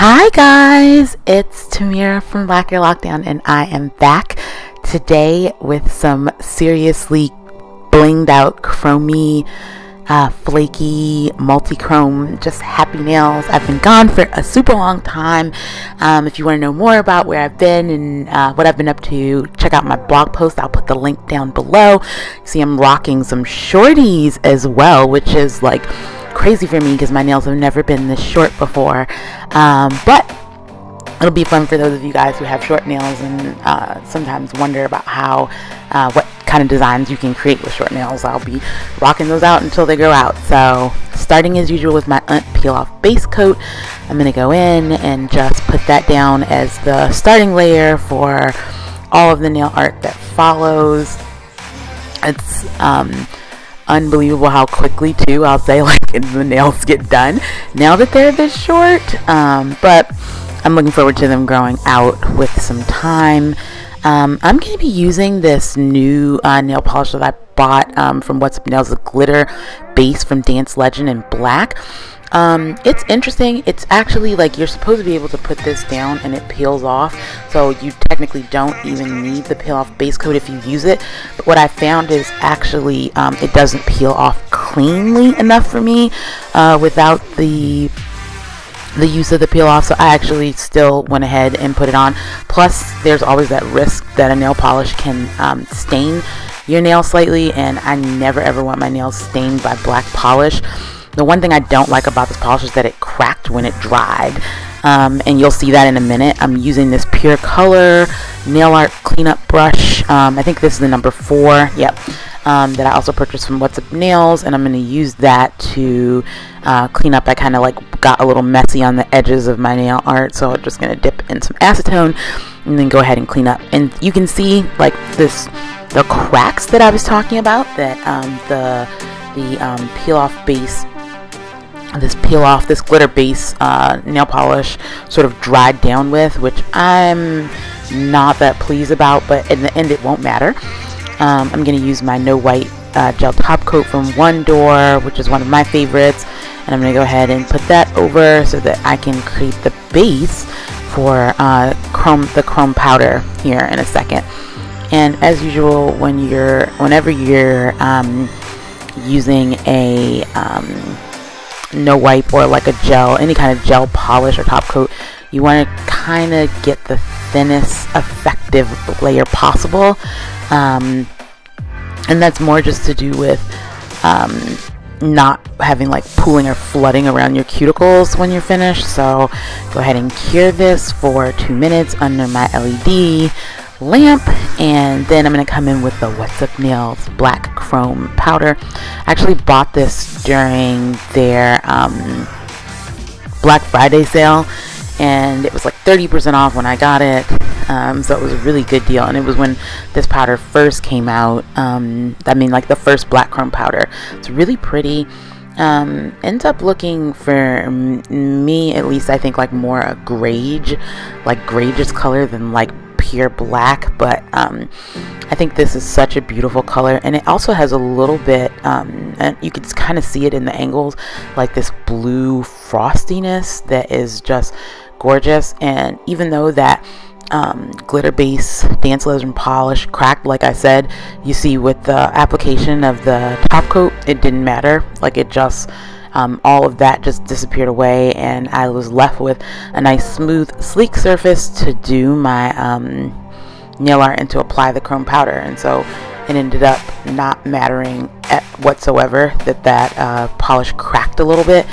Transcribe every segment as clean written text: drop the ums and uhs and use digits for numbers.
Hi guys, it's Tamira from Lacquer Lockdown, and I am back today with some seriously blinged out, chromy, flaky, multichrome, just happy nails. I've been gone for a super long time. If you want to know more about where I've been and what I've been up to, check out my blog post. I'll put the link down below. See, I'm rocking some shorties as well, which is like crazy for me because my nails have never been this short before, but it'll be fun for those of you guys who have short nails and sometimes wonder about how what kind of designs you can create with short nails. I'll be rocking those out until they grow out. So starting as usual with my peel off base coat, I'm going to go in and just put that down as the starting layer for all of the nail art that follows. It's unbelievable how quickly too, I'll say, like the nails get done now that they're this short, but I'm looking forward to them growing out with some time. I'm going to be using this new nail polish that I bought from What's Up Nails, the glitter base from Dance Legend in black. It's interesting. It's actually like you're supposed to be able to put this down and it peels off, so you technically don't even need the peel off base coat if you use it. But what I found is actually it doesn't peel off cleanly enough for me without the use of the peel off, so I actually still went ahead and put it on. Plus there's always that risk that a nail polish can stain your nail slightly, and I never ever want my nails stained by black polish. The one thing I don't like about this polish is that it cracked when it dried, and you'll see that in a minute. I'm using this Pure Color nail art cleanup brush. I think this is the number 4. Yep. That I also purchased from What's Up Nails, and I'm going to use that to clean up. I kind of like got a little messy on the edges of my nail art, so I'm just going to dip in some acetone and then go ahead and clean up. And you can see like the cracks that I was talking about, that the peel off base, this glitter base nail polish sort of dried down with, which I'm not that pleased about, but in the end it won't matter. I'm going to use my No White gel top coat from One Door, which is one of my favorites, and I'm going to go ahead and put that over so that I can create the base for the chrome powder here in a second. And as usual, whenever you're using a no wipe or like a gel, any kind of gel polish or top coat, you want to kind of get the thinnest effective layer possible, and that's more just to do with not having like pooling or flooding around your cuticles when you're finished. So go ahead and cure this for 2 minutes under my LED lamp, and then I'm going to come in with the What's Up Nails black chrome powder. I actually bought this during their Black Friday sale, and it was like 30% off when I got it, so it was a really good deal. And it was when this powder first came out. I mean, like the first black chrome powder. It's really pretty. Ends up looking, for me at least, I think like more a grayish color than like pure black, but I think this is such a beautiful color, and it also has a little bit and you can kind of see it in the angles, like this blue frostiness that is just gorgeous. And even though that glitter base Dance Legend polish cracked, like I said, you see with the application of the top coat, it didn't matter. Like it just all of that just disappeared away, and I was left with a nice smooth sleek surface to do my nail art and to apply the chrome powder. And so it ended up not mattering whatsoever that polish cracked a little bit,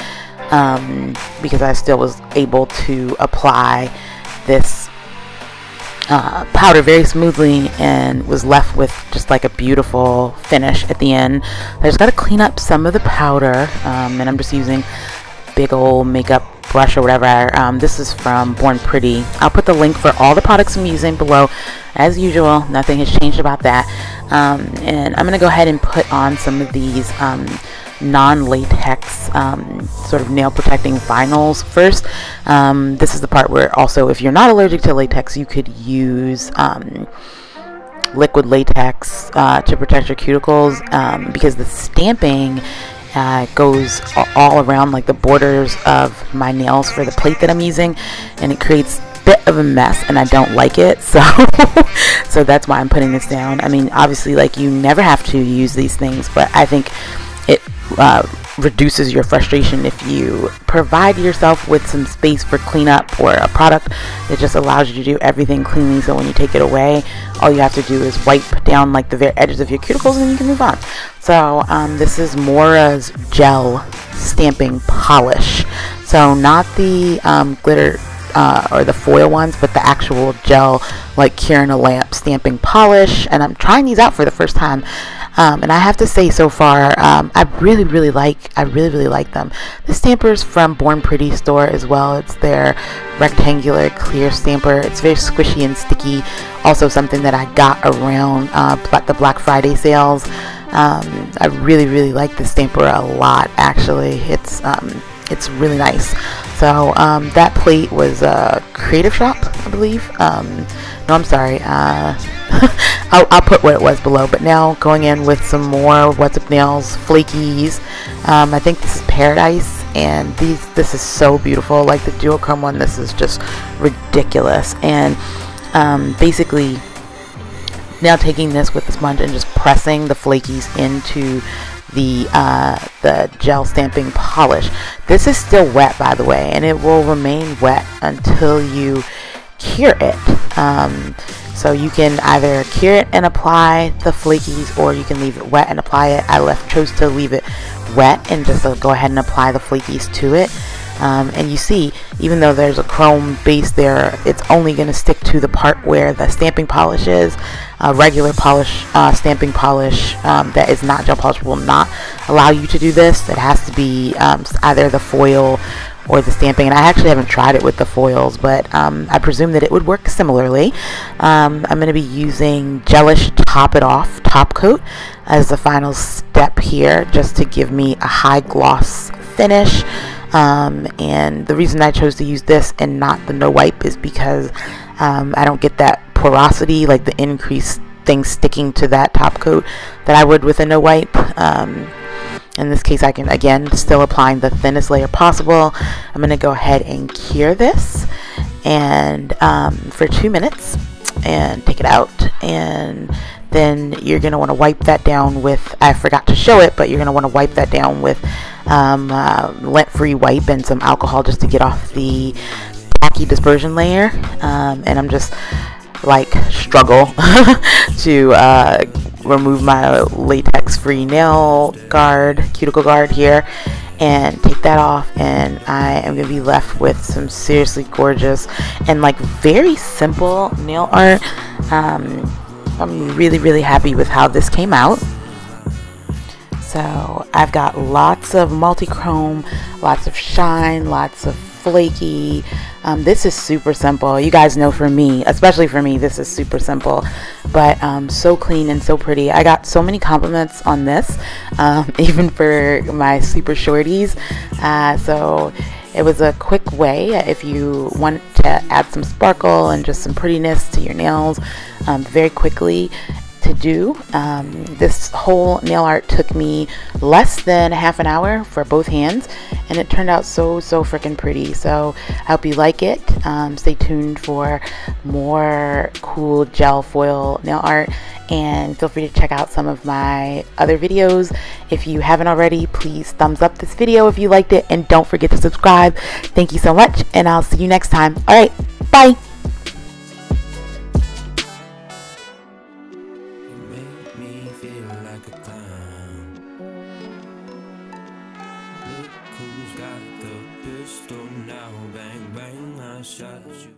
because I still was able to apply this powder very smoothly and was left with just like a beautiful finish at the end. I just got to clean up some of the powder, and I'm just using big old makeup brush or whatever. This is from Born Pretty. I'll put the link for all the products I'm using below as usual. Nothing has changed about that. And I'm gonna go ahead and put on some of these non-latex sort of nail protecting vinyls first. This is the part where also, if you're not allergic to latex, you could use liquid latex to protect your cuticles, because the stamping It goes all around like the borders of my nails for the plate that I'm using, and it creates a bit of a mess, and I don't like it, so so that's why I'm putting this down. I mean, obviously, like, you never have to use these things, but I think it reduces your frustration if you provide yourself with some space for cleanup, or a product that just allows you to do everything cleanly, so when you take it away, all you have to do is wipe down like the very edges of your cuticles and you can move on. So this is Moyra's gel stamping polish, so not the glitter or the foil ones, but the actual gel, like cure in a lamp stamping polish. And I'm trying these out for the first time, and I have to say, so far, I really like them. The stamper's from Born Pretty store as well. It's their rectangular clear stamper. It's very squishy and sticky. Also something that I got around the Black Friday sales. I really like the stamper a lot, actually. It's really nice. So that plate was a Creative Shop, I believe. No, I'm sorry. I'll put what it was below. But now going in with some more What's Up Nails Flakies. I think this is Paradise, and this is so beautiful. Like the duochrome one, this is just ridiculous. And basically, now taking this with the sponge and just pressing the Flakies into the gel stamping polish. This is still wet, by the way, and it will remain wet until you cure it. So you can either cure it and apply the Flakies, or you can leave it wet and apply it. I chose to leave it wet and just go ahead and apply the Flakies to it. And you see, even though there's a chrome base there, it's only going to stick to the part where the stamping polish is. Regular polish, stamping polish that is not gel polish will not allow you to do this. It has to be either the foil or the stamping, and I actually haven't tried it with the foils, but I presume that it would work similarly. I'm going to be using Gelish Top It Off Top Coat as the final step here, just to give me a high gloss finish. And the reason I chose to use this and not the no wipe is because I don't get that porosity, like the increased things sticking to that top coat that I would with a no wipe. In this case, I can, again, still applying the thinnest layer possible. I'm going to go ahead and cure this and for 2 minutes and take it out, and then you're going to want to wipe that down with, I forgot to show it, but you're going to want to wipe that down with lint-free wipe and some alcohol just to get off the tacky dispersion layer. And I'm just like struggle to remove my latex-free nail guard, cuticle guard here, and take that off, and I am going to be left with some seriously gorgeous and like very simple nail art. I'm really happy with how this came out. So I've got lots of multi-chrome, lots of shine, lots of flaky. This is super simple. You guys know, for me, especially for me, this is super simple, but so clean and so pretty. I got so many compliments on this, even for my super shorties. So it was a quick way if you want to add some sparkle and just some prettiness to your nails very quickly to do. This whole nail art took me less than half an hour for both hands, and it turned out so freaking pretty. So I hope you like it. Stay tuned for more cool gel foil nail art, and feel free to check out some of my other videos. If you haven't already, please thumbs up this video if you liked it, and don't forget to subscribe. Thank you so much, and I'll see you next time. All right, bye. Me feel like a clown. Look who's got the pistol now. Bang bang, I shot you.